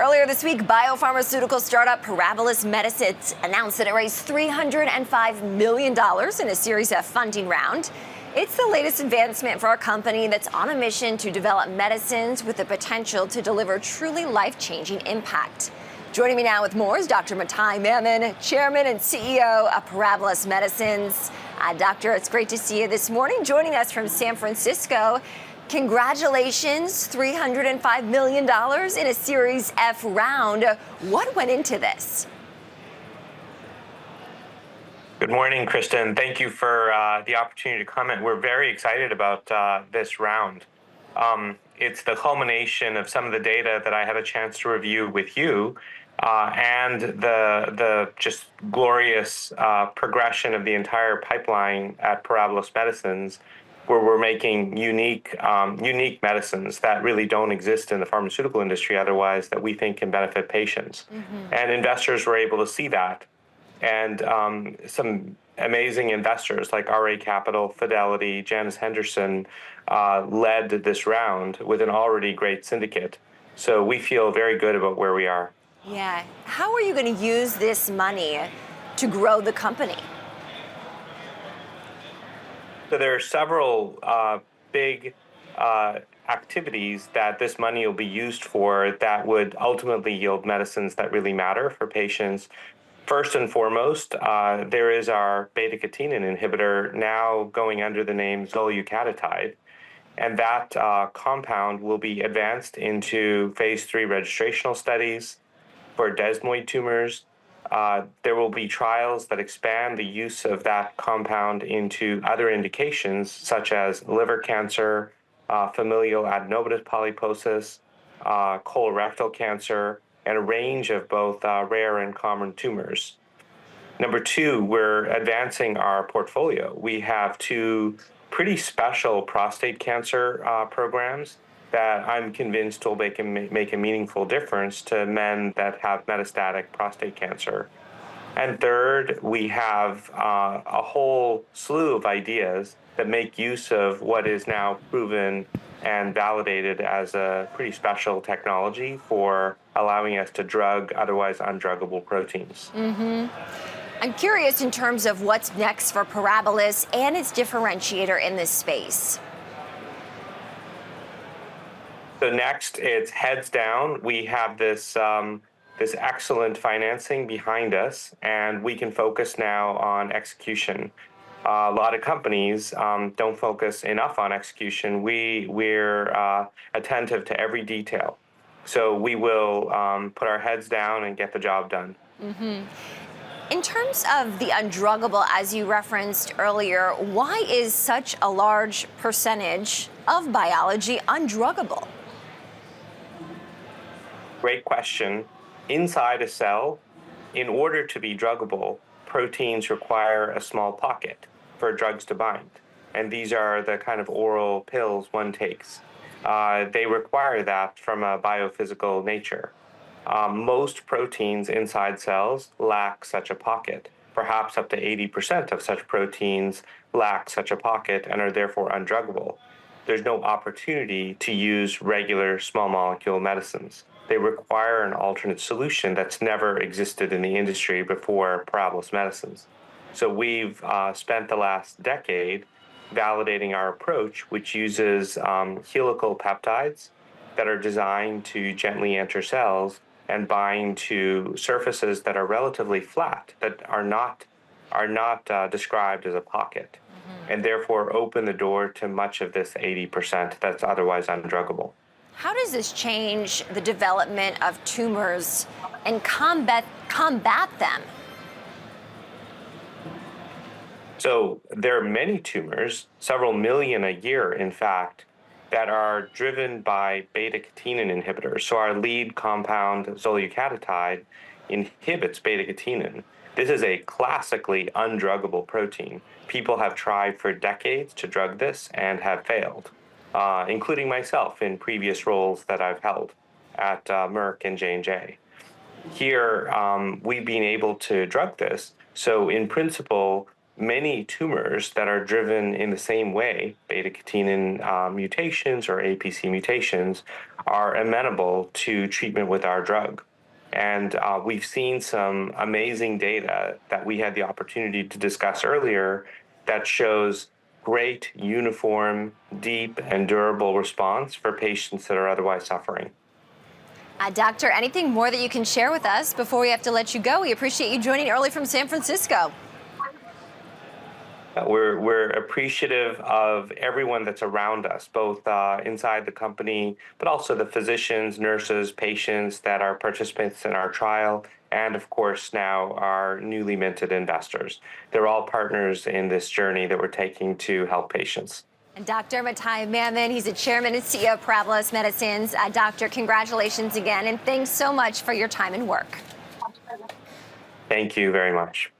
Earlier this week, biopharmaceutical startup Parabilis Medicines announced that it raised $305 million in a Series F funding round. It's the latest advancement for a company that's on a mission to develop medicines with the potential to deliver truly life-changing impact. Joining me now with more is Dr. Mathai Mammen, Chairman and CEO of Parabilis Medicines. Doctor, it's great to see you this morning. Joining us from San Francisco. Congratulations, $305 million in a Series F round. What went into this? Good morning, Kristen. Thank you for the opportunity to comment. We're very excited about this round. It's the culmination of some of the data that I had a chance to review with you and the just glorious progression of the entire pipeline at Parabilis Medicines, where we're making unique medicines that really don't exist in the pharmaceutical industry otherwise, that we think can benefit patients. And investors were able to see that. And some amazing investors like RA Capital, Fidelity, Janus Henderson led this round with an already great syndicate. So we feel very good about where we are. Yeah. How are you going to use this money to grow the company? So there are several big activities that this money will be used for that would ultimately yield medicines that really matter for patients. First and foremost, there is our beta-catenin inhibitor now going under the name Allocate, and that compound will be advanced into phase 3 registrational studies for desmoid tumors. There will be trials that expand the use of that compound into other indications, such as liver cancer, familial adenomatous polyposis, colorectal cancer, and a range of both rare and common tumors. Number two, we're advancing our portfolio. We have two pretty special prostate cancer programs that I'm convinced will make a meaningful difference to men that have metastatic prostate cancer. And third, we have a whole slew of ideas that make use of what is now proven and validated as a pretty special technology for allowing us to drug otherwise undruggable proteins. I'm curious in terms of what's next for Parabilis and its differentiator in this space. So next, it's heads down. We have this excellent financing behind us, and we can focus now on execution. A lot of companies don't focus enough on execution. We're attentive to every detail. So we will put our heads down and get the job done. In terms of the undruggable, as you referenced earlier, why is such a large percentage of biology undruggable? Great question. Inside a cell, in order to be druggable, proteins require a small pocket for drugs to bind. And these are the kind of oral pills one takes. They require that from a biophysical nature. Most proteins inside cells lack such a pocket. Perhaps up to 80% of such proteins lack such a pocket and are therefore undruggable. There's no opportunity to use regular small molecule medicines. They require an alternate solution that's never existed in the industry before Parabilis Medicines. So we've spent the last decade validating our approach, which uses helical peptides that are designed to gently enter cells and bind to surfaces that are relatively flat, that are not described as a pocket, and therefore open the door to much of this 80% that's otherwise undruggable. How does this change the development of tumors and combat them? So there are many tumors, several million a year, in fact, that are driven by beta-catenin inhibitors. So our lead compound, zollicatide, inhibits beta-catenin. This is a classically undruggable protein. People have tried for decades to drug this and have failed, including myself in previous roles that I've held at Merck and J&J. Here, we've been able to drug this. So in principle, many tumors that are driven in the same way, beta-catenin mutations or APC mutations, are amenable to treatment with our drug. And we've seen some amazing data that we had the opportunity to discuss earlier that shows great, uniform, deep, and durable response for patients that are otherwise suffering. Doctor, anything more that you can share with us before we have to let you go? We appreciate you joining early from San Francisco. We're appreciative of everyone that's around us, both inside the company, but also the physicians, nurses, patients that are participants in our trial, and of course now our newly minted investors. They're all partners in this journey that we're taking to help patients. And Dr. Matai Mammen, he's the chairman and CEO of Parabilis Medicines. Doctor, congratulations again, and thanks so much for your time and work. Thank you very much.